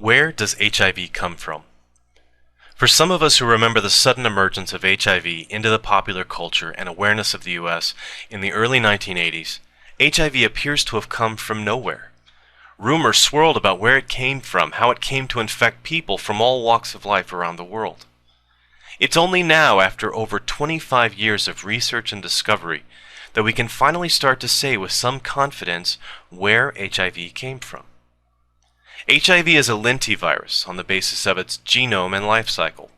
Where does HIV come from? For some of us who remember the sudden emergence of HIV into the popular culture and awareness of the U.S. in the early 1980s, HIV appears to have come from nowhere. Rumors swirled about where it came from, how it came to infect people from all walks of life around the world. It's only now, after over 25 years of research and discovery, that we can finally start to say with some confidence where HIV came from. HIV is a lentivirus on the basis of its genome and life cycle.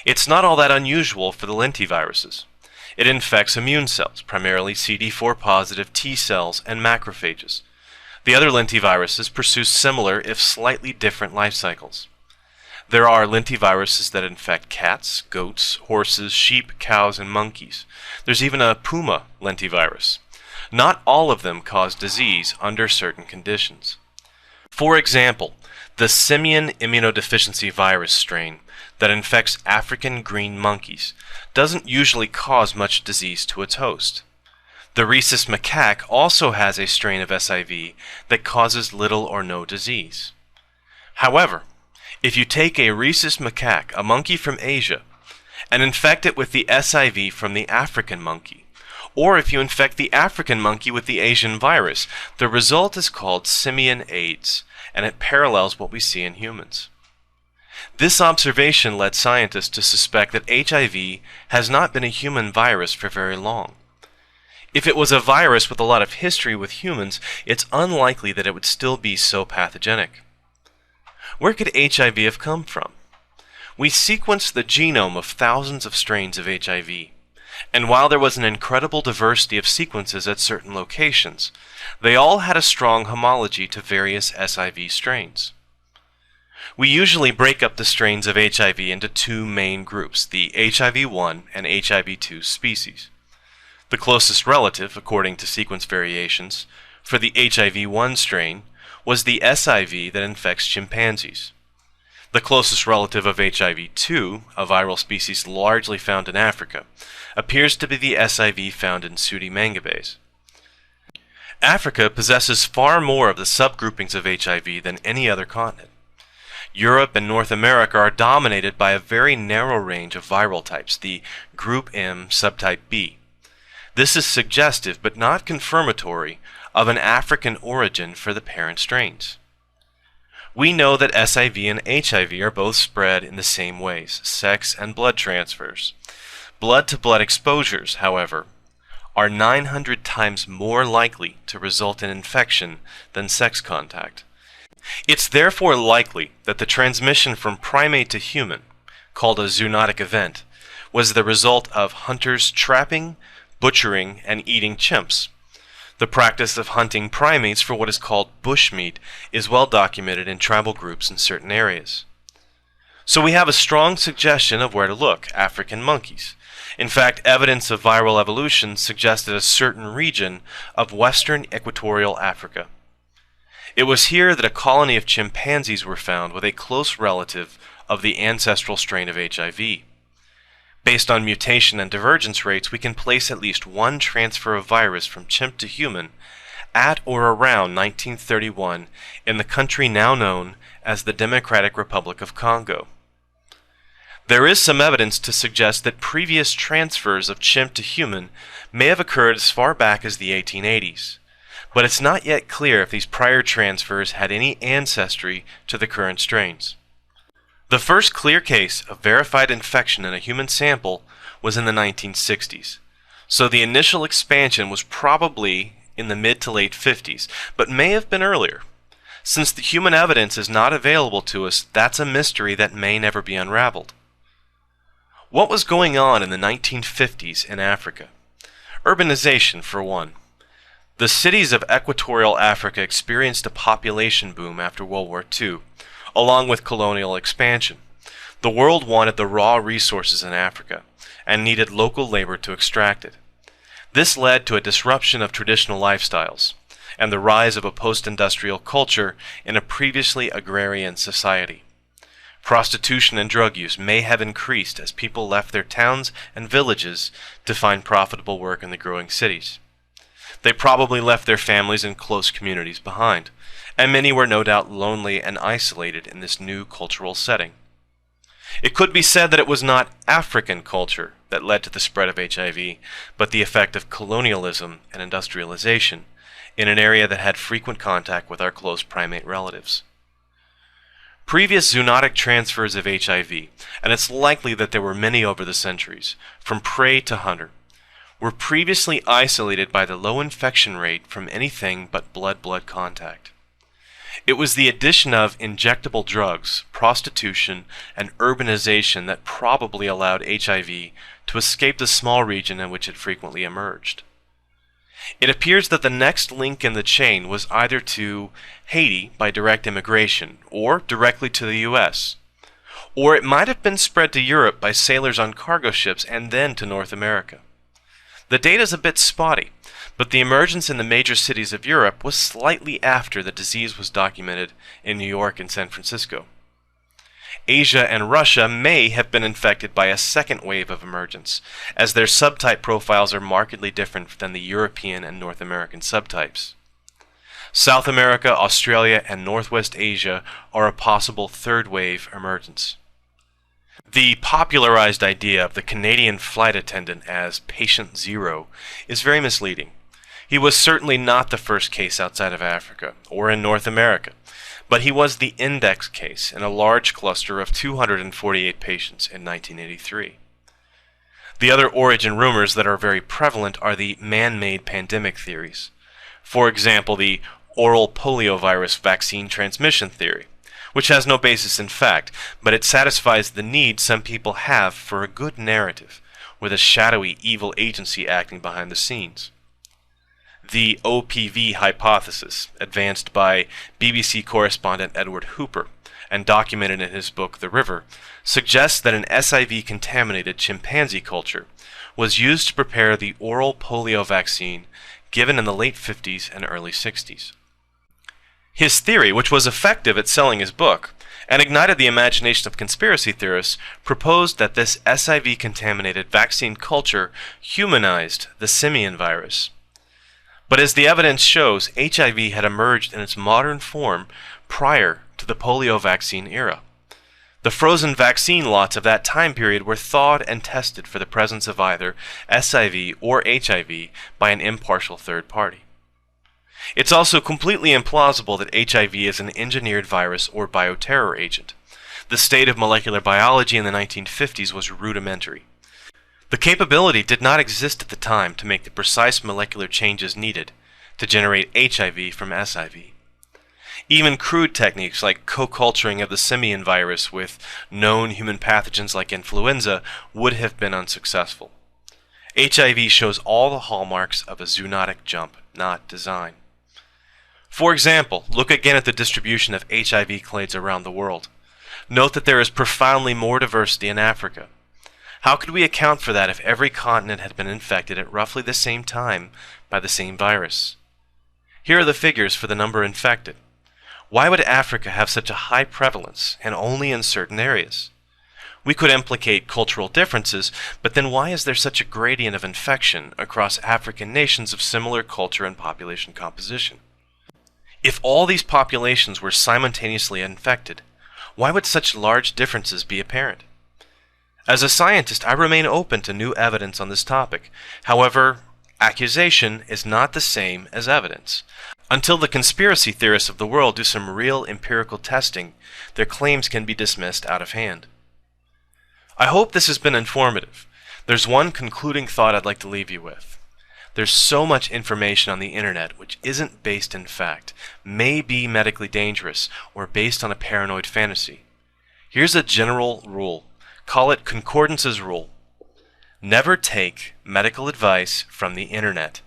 It's not all that unusual for the lentiviruses. It infects immune cells, primarily CD4 positive T cells and macrophages. The other lentiviruses pursue similar, if slightly different, life cycles. There are lentiviruses that infect cats, goats, horses, sheep, cows, and monkeys. There's even a puma lentivirus. Not all of them cause disease under certain conditions. For example, the simian immunodeficiency virus strain that infects African green monkeys doesn't usually cause much disease to its host. The rhesus macaque also has a strain of SIV that causes little or no disease. However, if you take a rhesus macaque, a monkey from Asia, and infect it with the SIV from the African monkey, or if you infect the African monkey with the Asian virus, the result is called simian AIDS, and it parallels what we see in humans. This observation led scientists to suspect that HIV has not been a human virus for very long. If it was a virus with a lot of history with humans, it's unlikely that it would still be so pathogenic. Where could HIV have come from? We sequenced the genome of thousands of strains of HIV. And while there was an incredible diversity of sequences at certain locations, they all had a strong homology to various SIV strains. We usually break up the strains of HIV into two main groups, the HIV-1 and HIV-2 species. The closest relative, according to sequence variations, for the HIV-1 strain was the SIV that infects chimpanzees. The closest relative of HIV-2, a viral species largely found in Africa, appears to be the SIV found in Sudi mangabes. Africa possesses far more of the subgroupings of HIV than any other continent. Europe and North America are dominated by a very narrow range of viral types, the Group M subtype B. This is suggestive but not confirmatory of an African origin for the parent strains. We know that SIV and HIV are both spread in the same ways, sex and blood transfers. Blood-to-blood exposures, however, are 900 times more likely to result in infection than sex contact. It's therefore likely that the transmission from primate to human, called a zoonotic event, was the result of hunters trapping, butchering, and eating chimps. The practice of hunting primates for what is called bushmeat is well documented in tribal groups in certain areas. So we have a strong suggestion of where to look: African monkeys. In fact, evidence of viral evolution suggested a certain region of western equatorial Africa. It was here that a colony of chimpanzees were found with a close relative of the ancestral strain of HIV. Based on mutation and divergence rates, we can place at least one transfer of virus from chimp to human at or around 1931 in the country now known as the Democratic Republic of Congo. There is some evidence to suggest that previous transfers of chimp to human may have occurred as far back as the 1880s, but it's not yet clear if these prior transfers had any ancestry to the current strains. The first clear case of verified infection in a human sample was in the 1960s, so the initial expansion was probably in the mid to late 50s, but may have been earlier. Since the human evidence is not available to us, that's a mystery that may never be unraveled. What was going on in the 1950s in Africa? Urbanization, for one. The cities of equatorial Africa experienced a population boom after World War II, along with colonial expansion. The world wanted the raw resources in Africa and needed local labor to extract it. This led to a disruption of traditional lifestyles and the rise of a post-industrial culture in a previously agrarian society. Prostitution and drug use may have increased as people left their towns and villages to find profitable work in the growing cities. They probably left their families and close communities behind, and many were no doubt lonely and isolated in this new cultural setting. It could be said that it was not African culture that led to the spread of HIV, but the effect of colonialism and industrialization in an area that had frequent contact with our close primate relatives. Previous zoonotic transfers of HIV, and it's likely that there were many over the centuries, from prey to hunter, were previously isolated by the low infection rate from anything but blood-blood contact. It was the addition of injectable drugs, prostitution, and urbanization that probably allowed HIV to escape the small region in which it frequently emerged. It appears that the next link in the chain was either to Haiti by direct immigration, or directly to the US. Or it might have been spread to Europe by sailors on cargo ships and then to North America. The data is a bit spotty, but the emergence in the major cities of Europe was slightly after the disease was documented in New York and San Francisco. Asia and Russia may have been infected by a second wave of emergence, as their subtype profiles are markedly different than the European and North American subtypes. South America, Australia, and Northwest Asia are a possible third wave emergence. The popularized idea of the Canadian flight attendant as patient zero is very misleading. He was certainly not the first case outside of Africa or in North America, but he was the index case in a large cluster of 248 patients in 1983. The other origin rumors that are very prevalent are the man-made pandemic theories. For example, the oral poliovirus vaccine transmission theory, which has no basis in fact, but it satisfies the need some people have for a good narrative, with a shadowy evil agency acting behind the scenes. The OPV hypothesis, advanced by BBC correspondent Edward Hooper and documented in his book The River, suggests that an SIV-contaminated chimpanzee culture was used to prepare the oral polio vaccine given in the late 50s and early 60s. His theory, which was effective at selling his book and ignited the imagination of conspiracy theorists, proposed that this SIV-contaminated vaccine culture humanized the simian virus. But as the evidence shows, HIV had emerged in its modern form prior to the polio vaccine era. The frozen vaccine lots of that time period were thawed and tested for the presence of either SIV or HIV by an impartial third party. It's also completely implausible that HIV is an engineered virus or bioterror agent. The state of molecular biology in the 1950s was rudimentary. The capability did not exist at the time to make the precise molecular changes needed to generate HIV from SIV. Even crude techniques like co-culturing of the simian virus with known human pathogens like influenza would have been unsuccessful. HIV shows all the hallmarks of a zoonotic jump, not design. For example, look again at the distribution of HIV clades around the world. Note that there is profoundly more diversity in Africa. How could we account for that if every continent had been infected at roughly the same time by the same virus? Here are the figures for the number infected. Why would Africa have such a high prevalence and only in certain areas? We could implicate cultural differences, but then why is there such a gradient of infection across African nations of similar culture and population composition? If all these populations were simultaneously infected, why would such large differences be apparent? As a scientist, I remain open to new evidence on this topic. However, accusation is not the same as evidence. Until the conspiracy theorists of the world do some real empirical testing, their claims can be dismissed out of hand. I hope this has been informative. There's one concluding thought I'd like to leave you with. There's so much information on the internet which isn't based in fact, may be medically dangerous, or based on a paranoid fantasy. Here's a general rule. Call it Concordance's rule. Never take medical advice from the internet.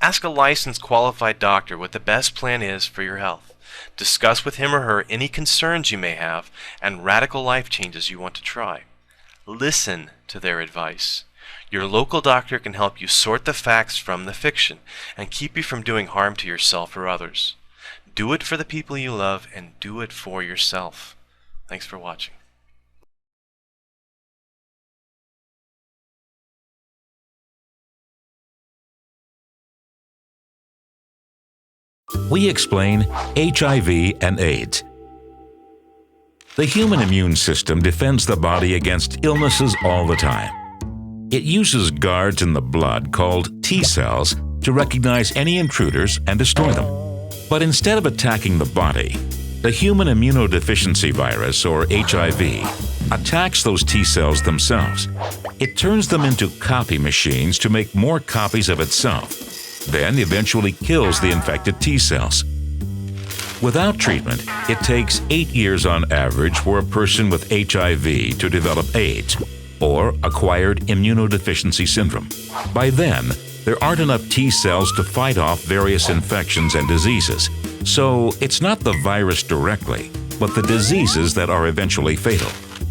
Ask a licensed qualified doctor what the best plan is for your health. Discuss with him or her any concerns you may have and radical life changes you want to try. Listen to their advice. Your local doctor can help you sort the facts from the fiction and keep you from doing harm to yourself or others. Do it for the people you love and do it for yourself. Thanks for watching. we explain HIV and AIDS. The human immune system defends the body against illnesses all the time. It uses guards in the blood called T cells to recognize any intruders and destroy them. But instead of attacking the body, the human immunodeficiency virus, or HIV, attacks those T cells themselves. It turns them into copy machines to make more copies of itself, then eventually kills the infected T cells. Without treatment, it takes 8 years on average for a person with HIV to develop AIDS, or acquired immunodeficiency syndrome. By then, there aren't enough T cells to fight off various infections and diseases, so it's not the virus directly, but the diseases that are eventually fatal.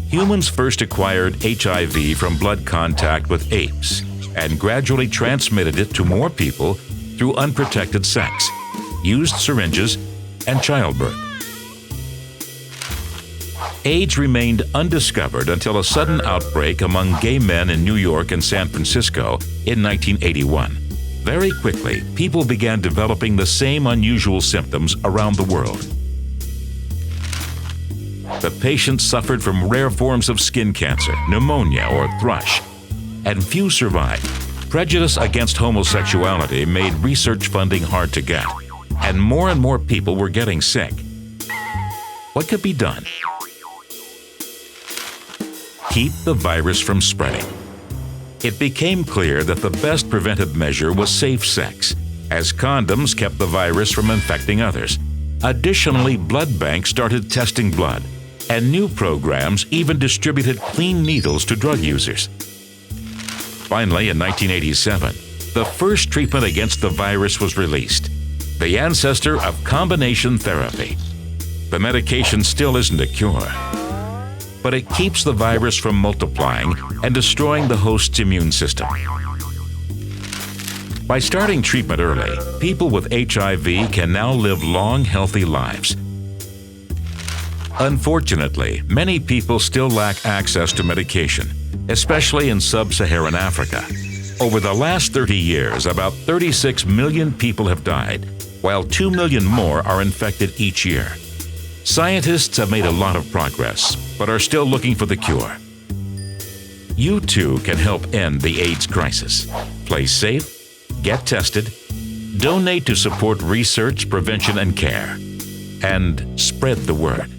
Humans first acquired HIV from blood contact with apes and gradually transmitted it to more people through unprotected sex, used syringes, and childbirth. AIDS remained undiscovered until a sudden outbreak among gay men in New York and San Francisco in 1981. Very quickly, people began developing the same unusual symptoms around the world. The patients suffered from rare forms of skin cancer, pneumonia, or thrush, and few survived. Prejudice against homosexuality made research funding hard to get, and more people were getting sick. What could be done? Keep the virus from spreading. It became clear that the best preventive measure was safe sex, as condoms kept the virus from infecting others. Additionally, blood banks started testing blood, and new programs even distributed clean needles to drug users. Finally, in 1987, the first treatment against the virus was released, the ancestor of combination therapy. The medication still isn't a cure, but it keeps the virus from multiplying and destroying the host's immune system. By starting treatment early, people with HIV can now live long, healthy lives. Unfortunately, many people still lack access to medication, especially in sub-Saharan Africa. Over the last 30 years, about 36 million people have died, while 2 million more are infected each year. Scientists have made a lot of progress, but are still looking for the cure. You too can help end the AIDS crisis. Play safe, get tested, donate to support research, prevention, and care, and spread the word.